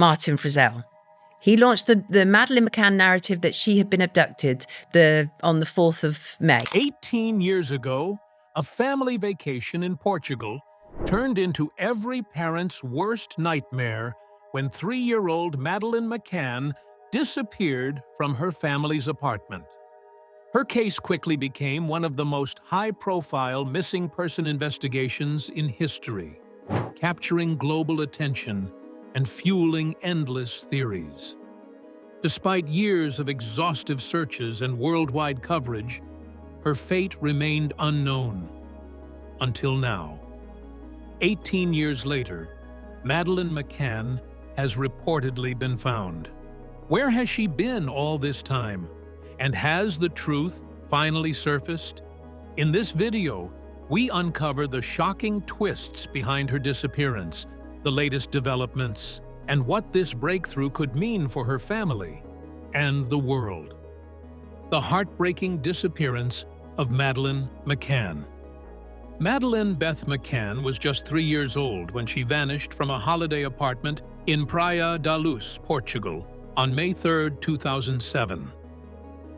Martin Frizzell. He launched the Madeleine McCann narrative that she had been abducted on the 4th of May. 18 years ago, a family vacation in Portugal turned into every parent's worst nightmare when 3-year-old Madeleine McCann disappeared from her family's apartment. Her case quickly became one of the most high-profile missing person investigations in history, capturing global attention and fueling endless theories. Despite years of exhaustive searches and worldwide coverage, her fate remained unknown. Until now. 18 years later, Madeleine McCann has reportedly been found. Where has she been all this time? And has the truth finally surfaced? In this video, we uncover the shocking twists behind her disappearance, the latest developments, and what this breakthrough could mean for her family and the world. The heartbreaking disappearance of Madeleine McCann. Madeleine Beth McCann was just 3 years old when she vanished from a holiday apartment in Praia da Luz, Portugal, on May 3, 2007.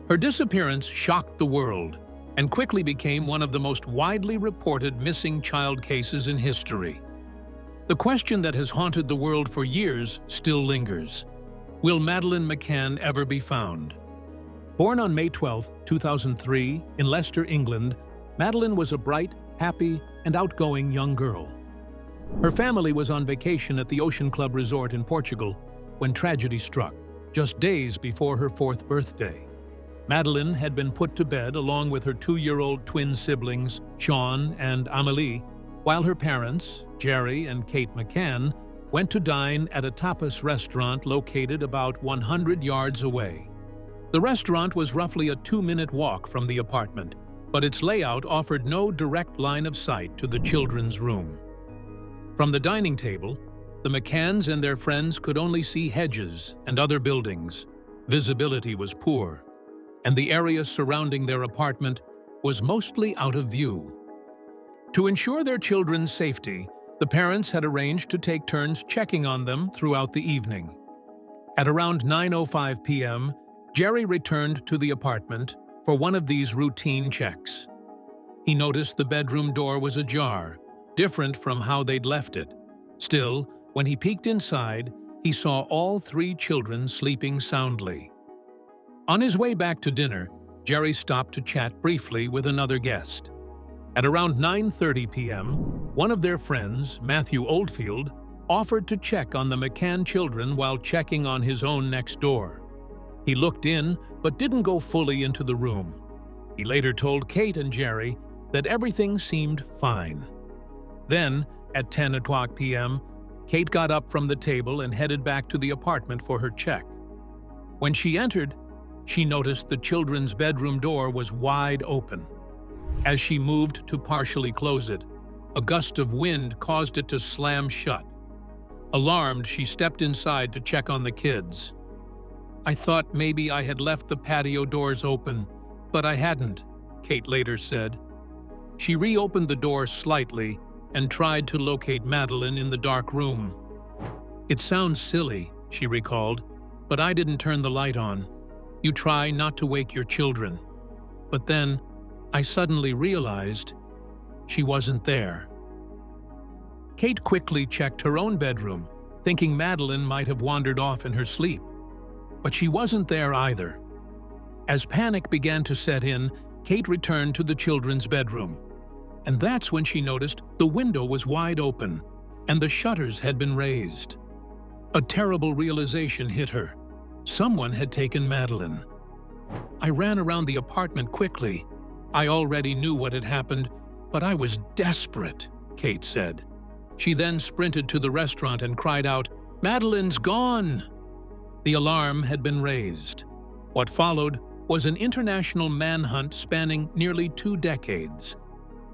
Her disappearance shocked the world and quickly became one of the most widely reported missing child cases in history. The question that has haunted the world for years still lingers. Will Madeleine McCann ever be found? Born on May 12, 2003, in Leicester, England, Madeleine was a bright, happy, and outgoing young girl. Her family was on vacation at the Ocean Club Resort in Portugal when tragedy struck, just days before her 4th birthday. Madeleine had been put to bed along with her 2-year-old twin siblings, Sean and Amélie, while her parents, Jerry and Kate McCann, went to dine at a tapas restaurant located about 100 yards away. The restaurant was roughly a 2-minute walk from the apartment, but its layout offered no direct line of sight to the children's room. From the dining table, the McCanns and their friends could only see hedges and other buildings. Visibility was poor, and the area surrounding their apartment was mostly out of view. To ensure their children's safety, the parents had arranged to take turns checking on them throughout the evening. At around 9:05 p.m., Jerry returned to the apartment for one of these routine checks. He noticed the bedroom door was ajar, different from how they'd left it. Still, when he peeked inside, he saw all 3 children sleeping soundly. On his way back to dinner, Jerry stopped to chat briefly with another guest. At around 9:30 p.m., one of their friends, Matthew Oldfield, offered to check on the McCann children while checking on his own next door. He looked in, but didn't go fully into the room. He later told Kate and Jerry that everything seemed fine. Then, at 10:00 p.m., Kate got up from the table and headed back to the apartment for her check. When she entered, she noticed the children's bedroom door was wide open. As she moved to partially close it, a gust of wind caused it to slam shut. Alarmed, she stepped inside to check on the kids. "I thought maybe I had left the patio doors open, but I hadn't," Kate later said. She reopened the door slightly and tried to locate Madeleine in the dark room. "It sounds silly," she recalled, "but I didn't turn the light on. You try not to wake your children. But then, I suddenly realized she wasn't there." Kate quickly checked her own bedroom, thinking Madeleine might have wandered off in her sleep. But she wasn't there either. As panic began to set in, Kate returned to the children's bedroom. And that's when she noticed the window was wide open and the shutters had been raised. A terrible realization hit her. Someone had taken Madeleine. "I ran around the apartment quickly. I already knew what had happened, but I was desperate," Kate said. She then sprinted to the restaurant and cried out, "Madeleine's gone!" The alarm had been raised. What followed was an international manhunt spanning nearly 2 decades.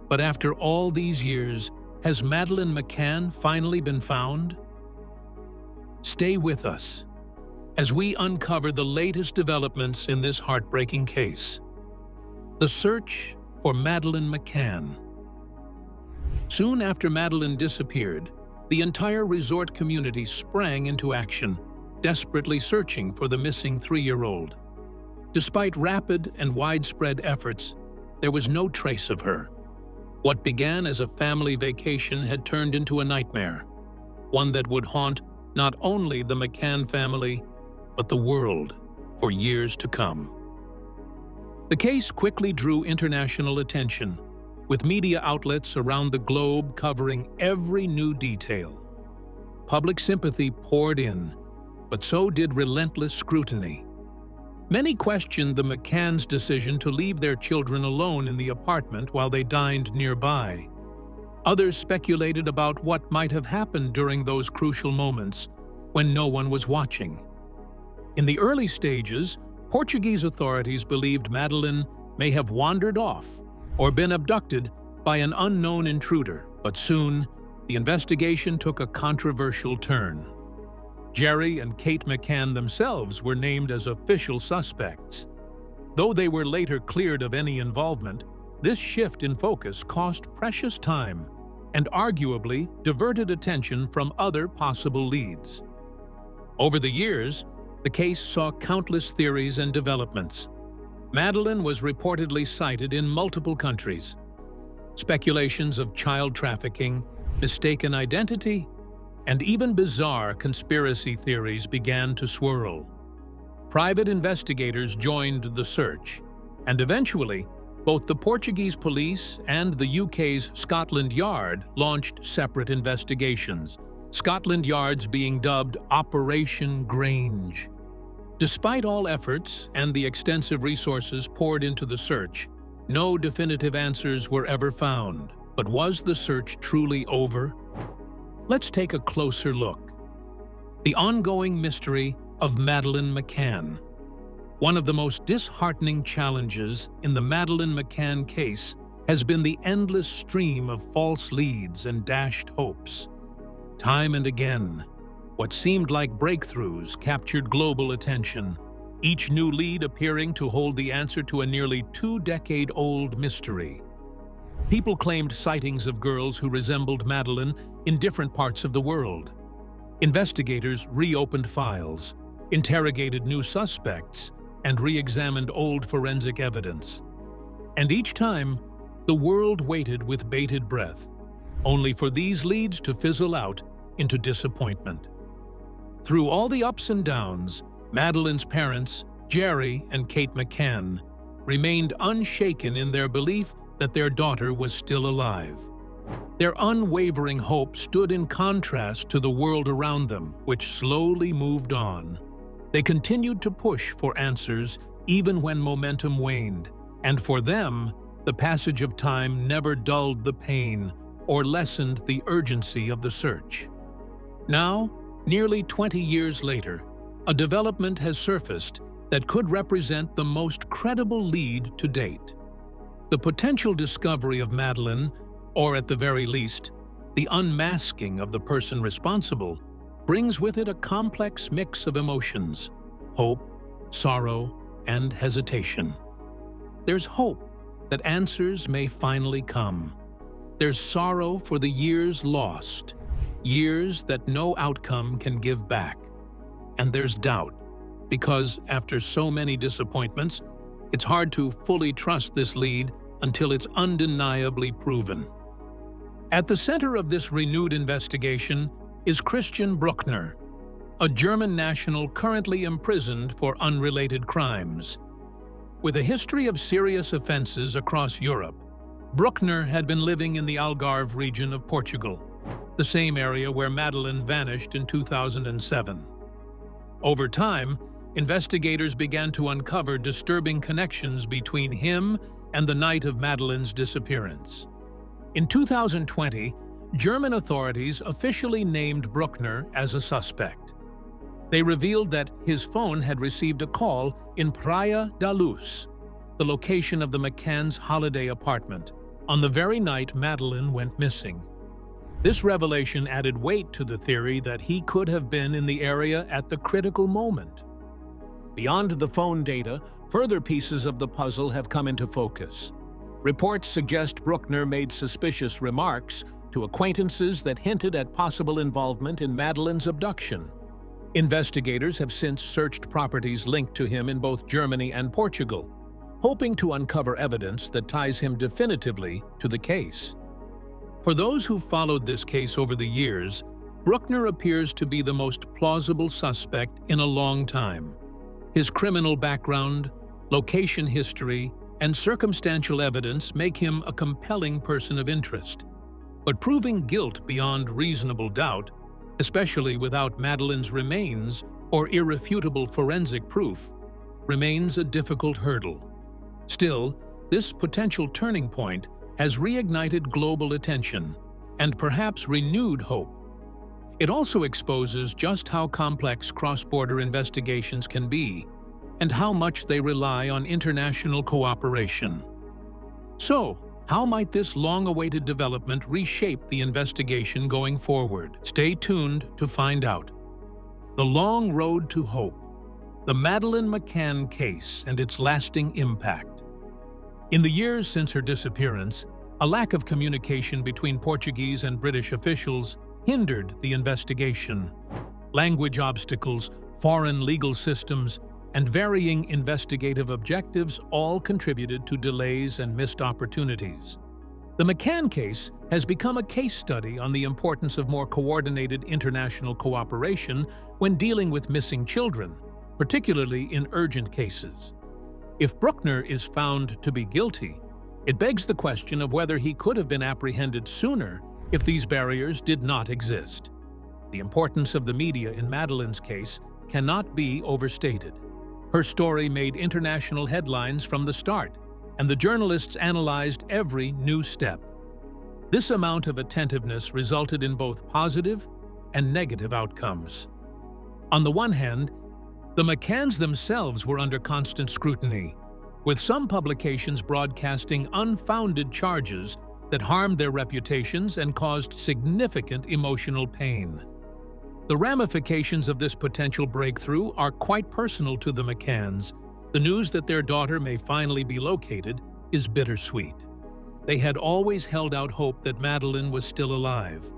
But after all these years, has Madeleine McCann finally been found? Stay with us as we uncover the latest developments in this heartbreaking case. The search for Madeleine McCann. Soon after Madeleine disappeared, the entire resort community sprang into action, desperately searching for the missing 3-year-old. Despite rapid and widespread efforts, there was no trace of her. What began as a family vacation had turned into a nightmare, one that would haunt not only the McCann family, but the world for years to come. The case quickly drew international attention, with media outlets around the globe covering every new detail. Public sympathy poured in, but so did relentless scrutiny. Many questioned the McCanns' decision to leave their children alone in the apartment while they dined nearby. Others speculated about what might have happened during those crucial moments when no one was watching. In the early stages, Portuguese authorities believed Madeleine may have wandered off or been abducted by an unknown intruder, but soon the investigation took a controversial turn. Jerry and Kate McCann themselves were named as official suspects. Though they were later cleared of any involvement, this shift in focus cost precious time and arguably diverted attention from other possible leads. Over the years, the case saw countless theories and developments. Madeleine was reportedly cited in multiple countries. Speculations of child trafficking, mistaken identity, and even bizarre conspiracy theories began to swirl. Private investigators joined the search, and eventually, both the Portuguese police and the UK's Scotland Yard launched separate investigations, Scotland Yard's being dubbed Operation Grange. Despite all efforts and the extensive resources poured into the search, no definitive answers were ever found. But was the search truly over? Let's take a closer look. The ongoing mystery of Madeleine McCann. One of the most disheartening challenges in the Madeleine McCann case has been the endless stream of false leads and dashed hopes. Time and again, what seemed like breakthroughs captured global attention, each new lead appearing to hold the answer to a nearly 2-decade-old mystery. People claimed sightings of girls who resembled Madeleine in different parts of the world. Investigators reopened files, interrogated new suspects, and re-examined old forensic evidence. And each time, the world waited with bated breath, only for these leads to fizzle out into disappointment. Through all the ups and downs, Madeleine's parents, Jerry and Kate McCann, remained unshaken in their belief that their daughter was still alive. Their unwavering hope stood in contrast to the world around them, which slowly moved on. They continued to push for answers even when momentum waned, and for them, the passage of time never dulled the pain or lessened the urgency of the search. Now, nearly 20 years later, a development has surfaced that could represent the most credible lead to date. The potential discovery of Madeleine, or at the very least, the unmasking of the person responsible, brings with it a complex mix of emotions: hope, sorrow, and hesitation. There's hope that answers may finally come. There's sorrow for the years lost, years that no outcome can give back. And there's doubt, because after so many disappointments, it's hard to fully trust this lead until it's undeniably proven. At the center of this renewed investigation is Christian Bruckner, a German national currently imprisoned for unrelated crimes. With a history of serious offenses across Europe, Bruckner had been living in the Algarve region of Portugal, the same area where Madeleine vanished in 2007. Over time, investigators began to uncover disturbing connections between him and the night of Madeleine's disappearance. In 2020, German authorities officially named Bruckner as a suspect. They revealed that his phone had received a call in Praia da Luz, the location of the McCann's holiday apartment, on the very night Madeleine went missing. This revelation added weight to the theory that he could have been in the area at the critical moment. Beyond the phone data, further pieces of the puzzle have come into focus. Reports suggest Bruckner made suspicious remarks to acquaintances that hinted at possible involvement in Madeleine's abduction. Investigators have since searched properties linked to him in both Germany and Portugal, hoping to uncover evidence that ties him definitively to the case. For those who followed this case over the years, Bruckner appears to be the most plausible suspect in a long time. His criminal background, location history, and circumstantial evidence make him a compelling person of interest. But proving guilt beyond reasonable doubt, especially without Madeleine's remains or irrefutable forensic proof, remains a difficult hurdle. Still, this potential turning point has reignited global attention and perhaps renewed hope. It also exposes just how complex cross-border investigations can be and how much they rely on international cooperation. So, how might this long-awaited development reshape the investigation going forward? Stay tuned to find out. The Long Road to Hope. The Madeleine McCann case and its lasting impact. In the years since her disappearance, a lack of communication between Portuguese and British officials hindered the investigation. Language obstacles, foreign legal systems, and varying investigative objectives all contributed to delays and missed opportunities. The McCann case has become a case study on the importance of more coordinated international cooperation when dealing with missing children, particularly in urgent cases. If Bruckner is found to be guilty, it begs the question of whether he could have been apprehended sooner if these barriers did not exist. The importance of the media in Madeleine's case cannot be overstated. Her story made international headlines from the start, and the journalists analyzed every new step. This amount of attentiveness resulted in both positive and negative outcomes. On the one hand, the McCanns themselves were under constant scrutiny, with some publications broadcasting unfounded charges that harmed their reputations and caused significant emotional pain. The ramifications of this potential breakthrough are quite personal to the McCanns. The news that their daughter may finally be located is bittersweet. They had always held out hope that Madeleine was still alive.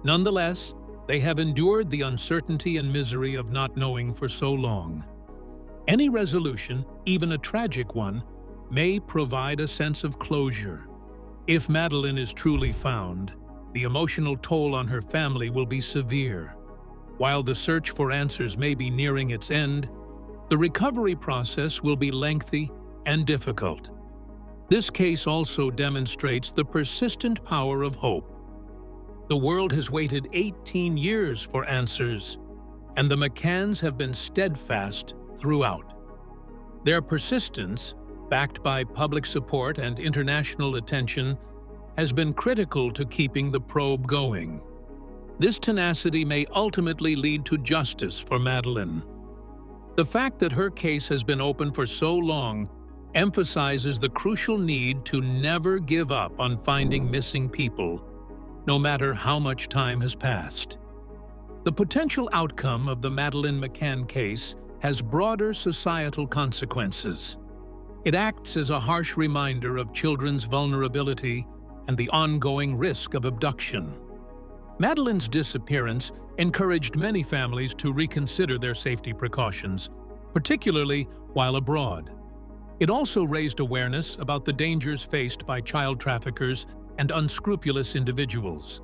Nonetheless, they have endured the uncertainty and misery of not knowing for so long. Any resolution, even a tragic one, may provide a sense of closure. If Madeleine is truly found, the emotional toll on her family will be severe. While the search for answers may be nearing its end, the recovery process will be lengthy and difficult. This case also demonstrates the persistent power of hope. The world has waited 18 years for answers, and the McCanns have been steadfast throughout. Their persistence, backed by public support and international attention, has been critical to keeping the probe going. This tenacity may ultimately lead to justice for Madeleine. The fact that her case has been open for so long emphasizes the crucial need to never give up on finding missing people, no matter how much time has passed. The potential outcome of the Madeleine McCann case has broader societal consequences. It acts as a harsh reminder of children's vulnerability and the ongoing risk of abduction. Madeleine's disappearance encouraged many families to reconsider their safety precautions, particularly while abroad. It also raised awareness about the dangers faced by child traffickers and unscrupulous individuals.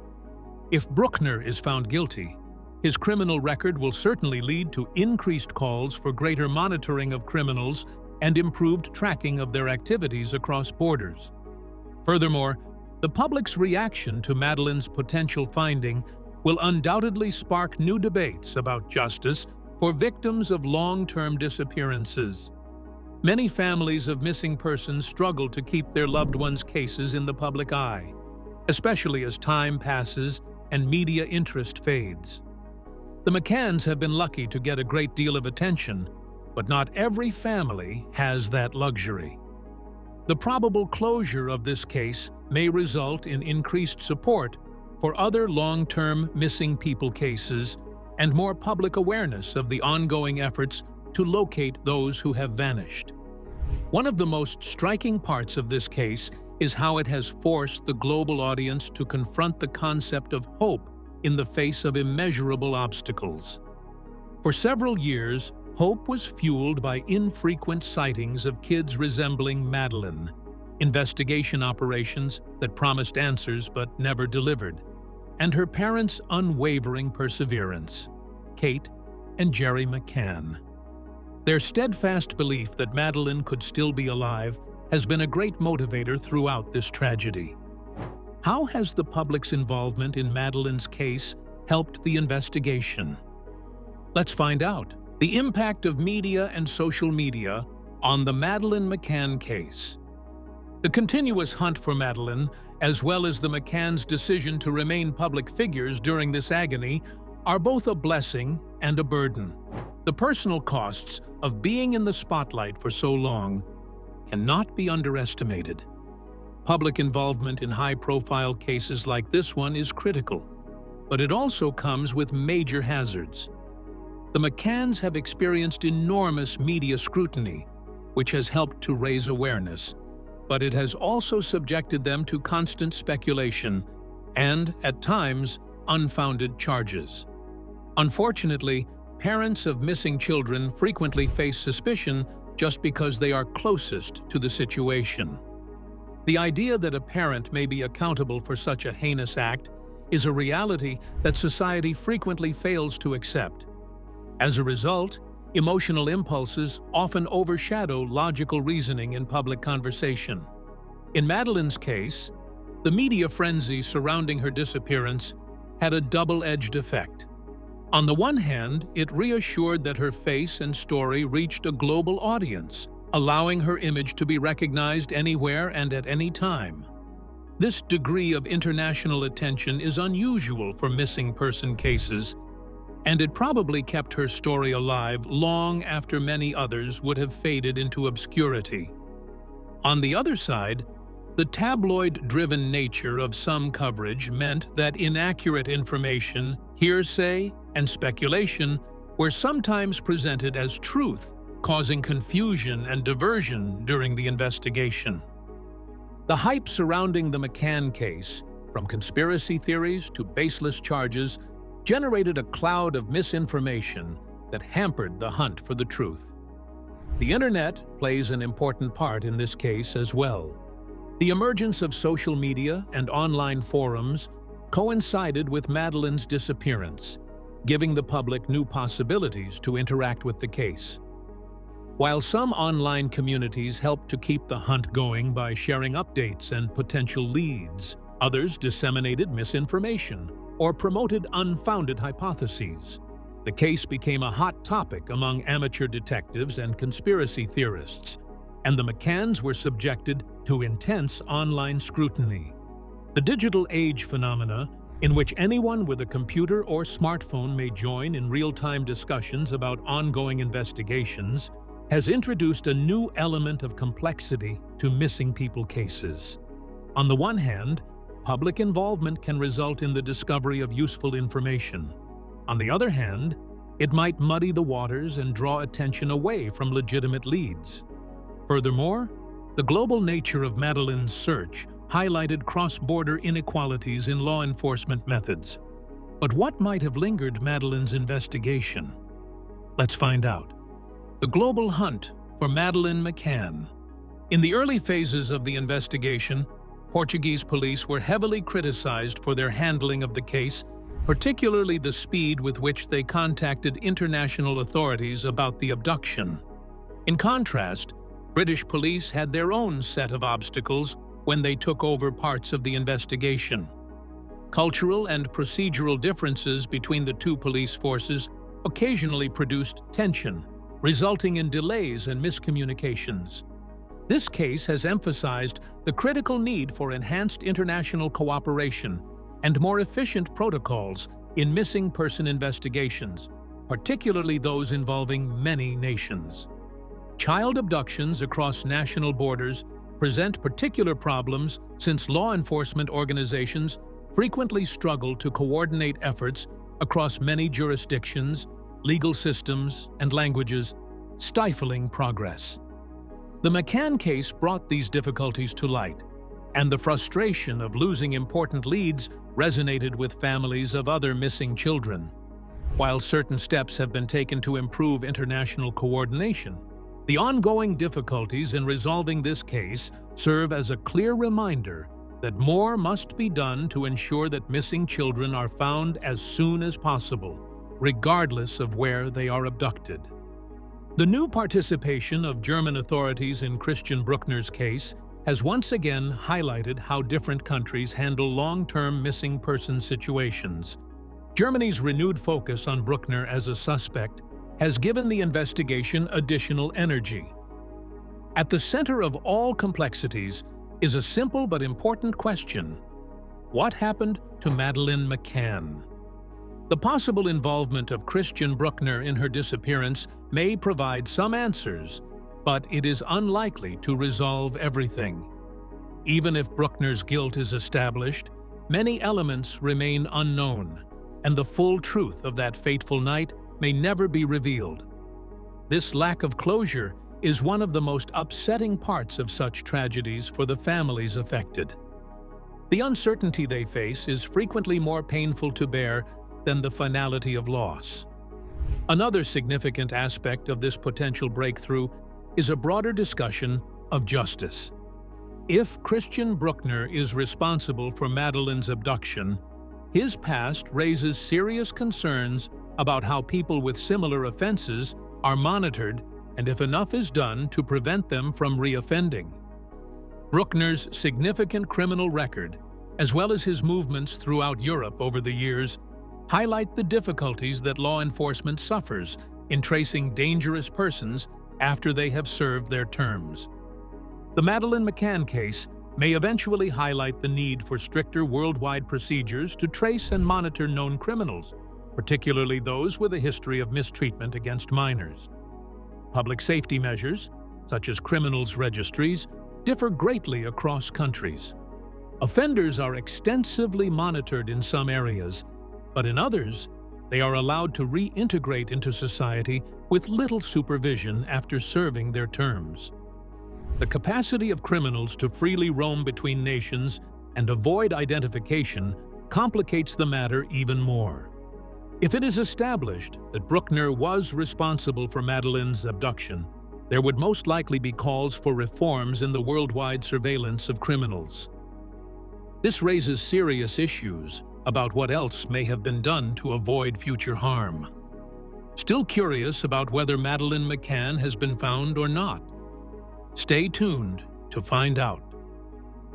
If Bruckner is found guilty, his criminal record will certainly lead to increased calls for greater monitoring of criminals and improved tracking of their activities across borders. Furthermore, the public's reaction to Madeleine's potential finding will undoubtedly spark new debates about justice for victims of long-term disappearances. Many families of missing persons struggle to keep their loved ones' cases in the public eye, especially as time passes and media interest fades. The McCanns have been lucky to get a great deal of attention, but not every family has that luxury. The probable closure of this case may result in increased support for other long-term missing people cases and more public awareness of the ongoing efforts to locate those who have vanished. One of the most striking parts of this case is how it has forced the global audience to confront the concept of hope in the face of immeasurable obstacles. For several years, hope was fueled by infrequent sightings of kids resembling Madeleine, investigation operations that promised answers but never delivered, and her parents' unwavering perseverance, Kate and Jerry McCann. Their steadfast belief that Madeleine could still be alive has been a great motivator throughout this tragedy. How has the public's involvement in Madeleine's case helped the investigation? Let's find out. The impact of media and social media on the Madeleine McCann case. The continuous hunt for Madeleine, as well as the McCanns' decision to remain public figures during this agony, are both a blessing and a burden. The personal costs of being in the spotlight for so long cannot be underestimated. Public involvement in high-profile cases like this one is critical, but it also comes with major hazards. The McCanns have experienced enormous media scrutiny, which has helped to raise awareness, but it has also subjected them to constant speculation and, at times, unfounded charges. Unfortunately, parents of missing children frequently face suspicion just because they are closest to the situation. The idea that a parent may be accountable for such a heinous act is a reality that society frequently fails to accept. As a result, emotional impulses often overshadow logical reasoning in public conversation. In Madeleine's case, the media frenzy surrounding her disappearance had a double-edged effect. On the one hand, it reassured that her face and story reached a global audience, allowing her image to be recognized anywhere and at any time. This degree of international attention is unusual for missing person cases, and it probably kept her story alive long after many others would have faded into obscurity. On the other side, the tabloid-driven nature of some coverage meant that inaccurate information, hearsay, and speculation were sometimes presented as truth, causing confusion and diversion during the investigation. The hype surrounding the McCann case, from conspiracy theories to baseless charges, generated a cloud of misinformation that hampered the hunt for the truth. The internet plays an important part in this case as well. The emergence of social media and online forums coincided with Madeleine's disappearance, giving the public new possibilities to interact with the case. While some online communities helped to keep the hunt going by sharing updates and potential leads, others disseminated misinformation or promoted unfounded hypotheses. The case became a hot topic among amateur detectives and conspiracy theorists, and the McCanns were subjected to intense online scrutiny. The digital age phenomena, in which anyone with a computer or smartphone may join in real-time discussions about ongoing investigations, has introduced a new element of complexity to missing people cases. On the one hand, public involvement can result in the discovery of useful information. On the other hand, it might muddy the waters and draw attention away from legitimate leads. Furthermore, the global nature of Madeleine's search highlighted cross-border inequalities in law enforcement methods. But what might have lingered Madeleine's investigation? Let's find out. The global hunt for Madeleine McCann. In the early phases of the investigation, Portuguese police were heavily criticized for their handling of the case, particularly the speed with which they contacted international authorities about the abduction. In contrast, British police had their own set of obstacles when they took over parts of the investigation. Cultural and procedural differences between the two police forces occasionally produced tension, resulting in delays and miscommunications. This case has emphasized the critical need for enhanced international cooperation and more efficient protocols in missing person investigations, particularly those involving many nations. Child abductions across national borders present particular problems since law enforcement organizations frequently struggle to coordinate efforts across many jurisdictions, legal systems, and languages, stifling progress. The McCann case brought these difficulties to light, and the frustration of losing important leads resonated with families of other missing children. While certain steps have been taken to improve international coordination, the ongoing difficulties in resolving this case serve as a clear reminder that more must be done to ensure that missing children are found as soon as possible, regardless of where they are abducted. The new participation of German authorities in Christian Bruckner's case has once again highlighted how different countries handle long-term missing person situations. Germany's renewed focus on Bruckner as a suspect has given the investigation additional energy. At the center of all complexities is a simple but important question: what happened to Madeleine McCann? The possible involvement of Christian Bruckner in her disappearance may provide some answers, but it is unlikely to resolve everything. Even if Bruckner's guilt is established, many elements remain unknown, and the full truth of that fateful night may never be revealed. This lack of closure is one of the most upsetting parts of such tragedies for the families affected. The uncertainty they face is frequently more painful to bear than the finality of loss. Another significant aspect of this potential breakthrough is a broader discussion of justice. If Christian Bruckner is responsible for Madeleine's abduction, his past raises serious concerns about how people with similar offenses are monitored and if enough is done to prevent them from reoffending. Bruckner's significant criminal record, as well as his movements throughout Europe over the years, highlight the difficulties that law enforcement suffers in tracing dangerous persons after they have served their terms. The Madeleine McCann case may eventually highlight the need for stricter worldwide procedures to trace and monitor known criminals, particularly those with a history of mistreatment against minors. Public safety measures, such as criminals' registries, differ greatly across countries. Offenders are extensively monitored in some areas, but in others, they are allowed to reintegrate into society with little supervision after serving their terms. The capacity of criminals to freely roam between nations and avoid identification complicates the matter even more. If it is established that Bruckner was responsible for Madeleine's abduction, there would most likely be calls for reforms in the worldwide surveillance of criminals. This raises serious issues about what else may have been done to avoid future harm. Still curious about whether Madeleine McCann has been found or not? Stay tuned to find out.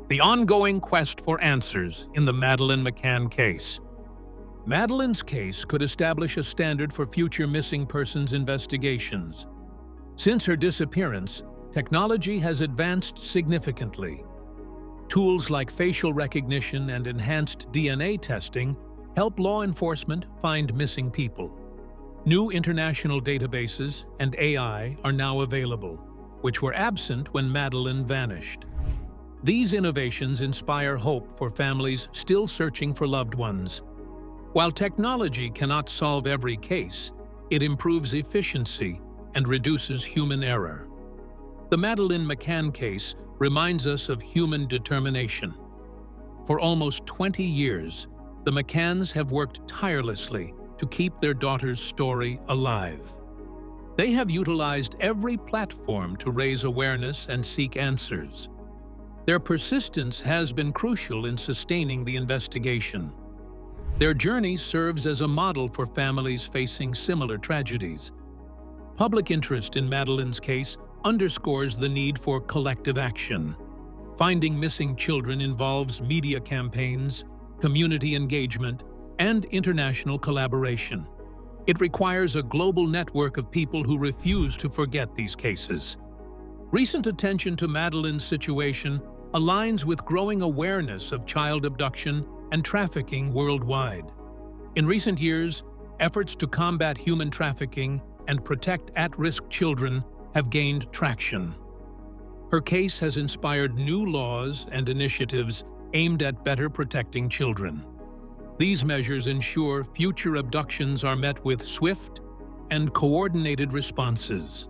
The ongoing quest for answers in the Madeleine McCann case. Madeleine's case could establish a standard for future missing persons investigations. Since her disappearance, technology has advanced significantly. Tools like facial recognition and enhanced DNA testing help law enforcement find missing people. New international databases and AI are now available, which were absent when Madeleine vanished. These innovations inspire hope for families still searching for loved ones. While technology cannot solve every case, it improves efficiency and reduces human error. The Madeleine McCann case reminds us of human determination. For almost 20 years, the McCanns have worked tirelessly to keep their daughter's story alive. They have utilized every platform to raise awareness and seek answers. Their persistence has been crucial in sustaining the investigation. Their journey serves as a model for families facing similar tragedies. Public interest in Madeleine's case underscores the need for collective action. Finding missing children involves media campaigns, community engagement, and international collaboration. It requires a global network of people who refuse to forget these cases. Recent attention to Madeleine's situation aligns with growing awareness of child abduction and trafficking worldwide. In recent years, efforts to combat human trafficking and protect at-risk children have gained traction. Her case has inspired new laws and initiatives aimed at better protecting children. These measures ensure future abductions are met with swift and coordinated responses.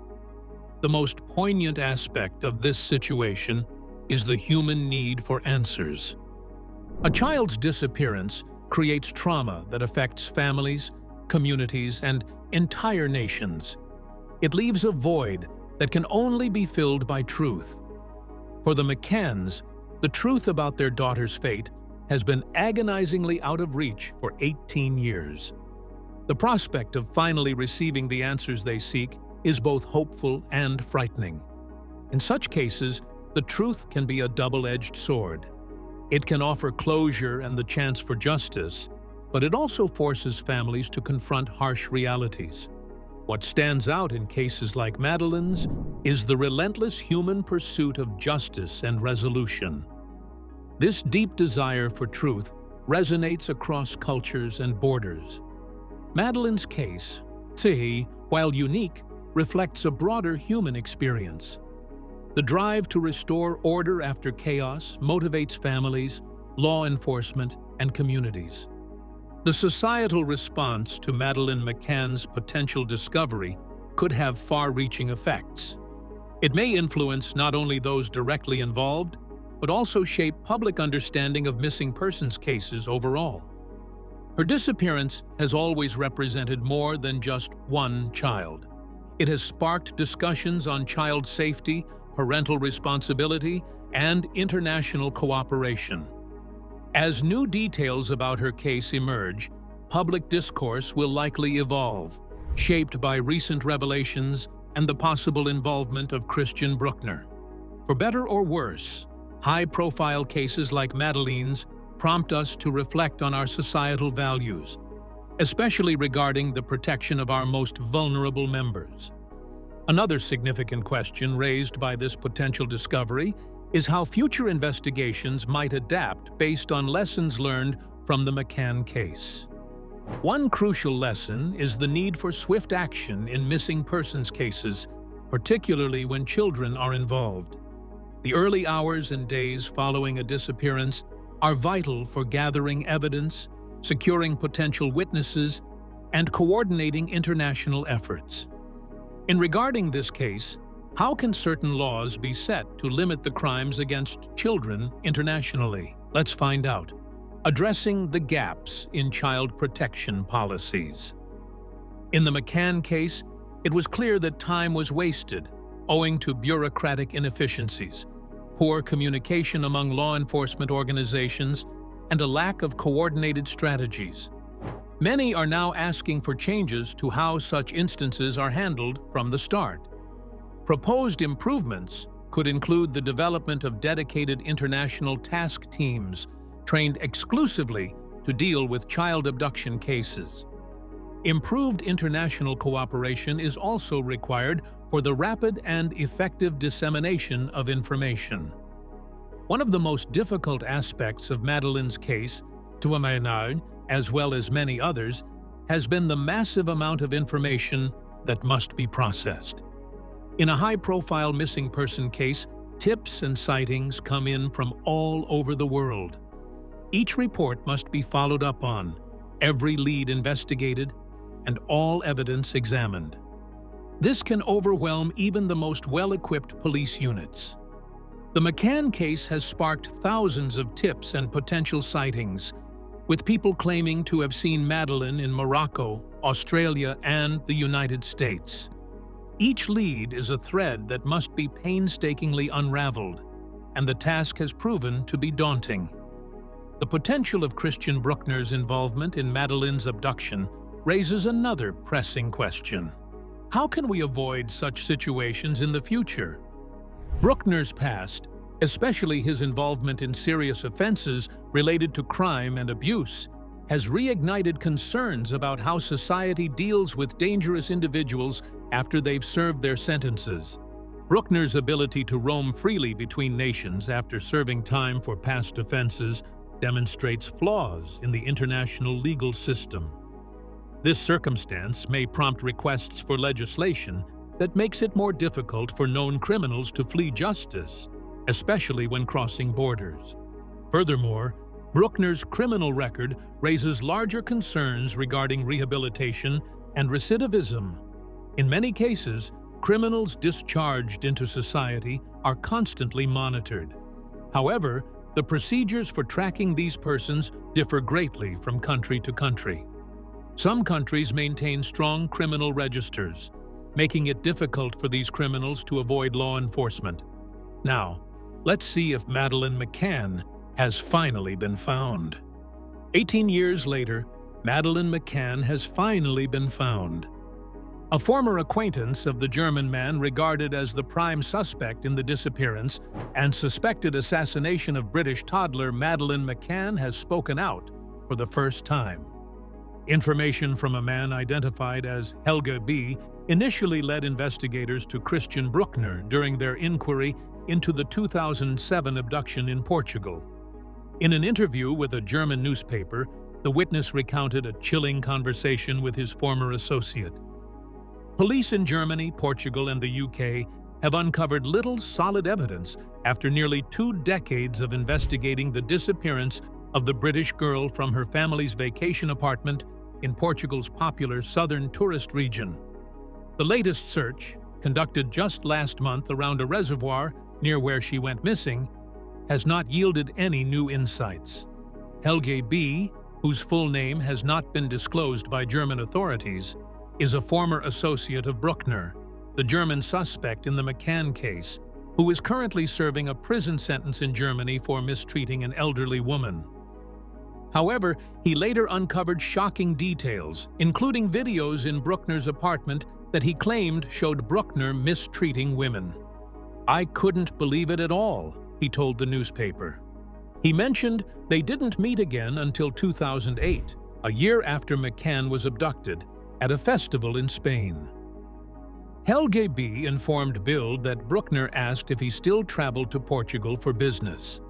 The most poignant aspect of this situation is the human need for answers. A child's disappearance creates trauma that affects families, communities, and entire nations. It leaves a void that can only be filled by truth. For the McCanns, the truth about their daughter's fate has been agonizingly out of reach for 18 years. The prospect of finally receiving the answers they seek is both hopeful and frightening. In such cases, the truth can be a double-edged sword. It can offer closure and the chance for justice, but it also forces families to confront harsh realities. What stands out in cases like Madeleine's is the relentless human pursuit of justice and resolution. This deep desire for truth resonates across cultures and borders. Madeleine's case, while unique, reflects a broader human experience. The drive to restore order after chaos motivates families, law enforcement, and communities. The societal response to Madeleine McCann's potential discovery could have far-reaching effects. It may influence not only those directly involved, but also shape public understanding of missing persons cases overall. Her disappearance has always represented more than just one child. It has sparked discussions on child safety, parental responsibility, and international cooperation. As new details about her case emerge, public discourse will likely evolve, shaped by recent revelations and the possible involvement of Christian Bruckner. For better or worse, high-profile cases like Madeleine's prompt us to reflect on our societal values, especially regarding the protection of our most vulnerable members. Another significant question raised by this potential discovery is how future investigations might adapt based on lessons learned from the McCann case. One crucial lesson is the need for swift action in missing persons cases, particularly when children are involved. The early hours and days following a disappearance are vital for gathering evidence, securing potential witnesses, and coordinating international efforts. In regarding this case, how can certain laws be set to limit the crimes against children internationally? Let's find out. Addressing the gaps in child protection policies. In the McCann case, it was clear that time was wasted owing to bureaucratic inefficiencies, poor communication among law enforcement organizations, and a lack of coordinated strategies. Many are now asking for changes to how such instances are handled from the start. Proposed improvements could include the development of dedicated international task teams trained exclusively to deal with child abduction cases. Improved international cooperation is also required for the rapid and effective dissemination of information. One of the most difficult aspects of Madeleine's case, to Madeleine, as well as many others, has been the massive amount of information that must be processed. In a high-profile missing person case, tips and sightings come in from all over the world. Each report must be followed up on, every lead investigated, and all evidence examined. This can overwhelm even the most well-equipped police units. The McCann case has sparked thousands of tips and potential sightings, with people claiming to have seen Madeleine in Morocco, Australia, and the United States. Each lead is a thread that must be painstakingly unraveled, and the task has proven to be daunting. The potential of Christian Bruckner's involvement in Madeleine's abduction raises another pressing question. How can we avoid such situations in the future? Bruckner's past, especially his involvement in serious offenses related to crime and abuse, has reignited concerns about how society deals with dangerous individuals after they've served their sentences. Bruckner's ability to roam freely between nations after serving time for past offenses demonstrates flaws in the international legal system. This circumstance may prompt requests for legislation that makes it more difficult for known criminals to flee justice, especially when crossing borders. Furthermore, Bruckner's criminal record raises larger concerns regarding rehabilitation and recidivism. In many cases, criminals discharged into society are constantly monitored, However, the procedures for tracking these persons differ greatly from country to country. Some countries maintain strong criminal registers, making it difficult for these criminals to avoid law enforcement. Now, let's see if Madeleine McCann has finally been found. 18 years later, Madeleine McCann has finally been found. A former acquaintance of the German man regarded as the prime suspect in the disappearance and suspected assassination of British toddler Madeleine McCann has spoken out for the first time. Information from a man identified as Helge B. initially led investigators to Christian Bruckner during their inquiry into the 2007 abduction in Portugal. In an interview with a German newspaper, the witness recounted a chilling conversation with his former associate. Police in Germany, Portugal, and the UK have uncovered little solid evidence after nearly 2 decades of investigating the disappearance of the British girl from her family's vacation apartment in Portugal's popular southern tourist region. The latest search, conducted just last month around a reservoir near where she went missing, has not yielded any new insights. Helge B., whose full name has not been disclosed by German authorities, is a former associate of Bruckner, the German suspect in the McCann case, who is currently serving a prison sentence in Germany for mistreating an elderly woman. However, he later uncovered shocking details, including videos in Bruckner's apartment that he claimed showed Bruckner mistreating women. "I couldn't believe it at all," he told the newspaper. He mentioned they didn't meet again until 2008, a year after McCann was abducted, at a festival in Spain. Helge B. informed Bild that Bruckner asked if he still traveled to Portugal for business.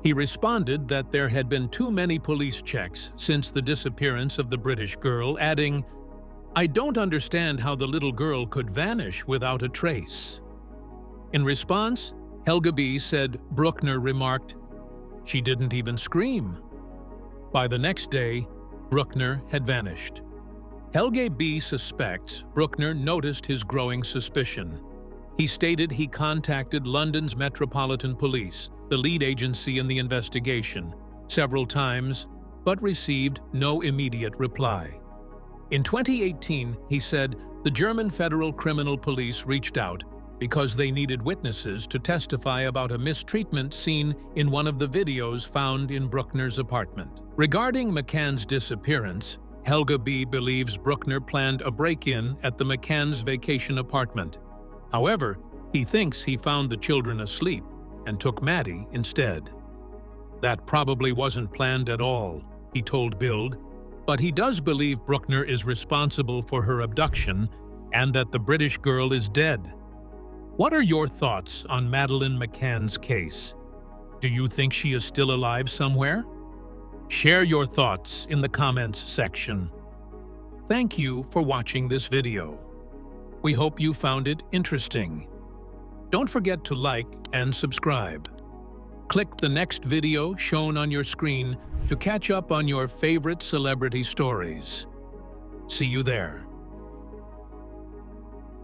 He responded that there had been too many police checks since the disappearance of the British girl, adding, "I don't understand how the little girl could vanish without a trace." In response, Helge B. said Bruckner remarked, "She didn't even scream." By the next day, Bruckner had vanished. Helge B. suspects Bruckner noticed his growing suspicion. He stated he contacted London's Metropolitan Police, the lead agency in the investigation, several times, but received no immediate reply. In 2018, he said the German Federal Criminal Police reached out because they needed witnesses to testify about a mistreatment seen in one of the videos found in Bruckner's apartment. Regarding McCann's disappearance, Helge B. believes Bruckner planned a break-in at the McCann's vacation apartment. However, he thinks he found the children asleep and took Maddie instead. That probably wasn't planned at all, he told Bild, but he does believe Bruckner is responsible for her abduction and that the British girl is dead. What are your thoughts on Madeleine McCann's case? Do you think she is still alive somewhere? Share your thoughts in the comments section. Thank you for watching this video. We hope you found it interesting. Don't forget to like and subscribe. Click the next video shown on your screen to catch up on your favorite celebrity stories. See you there.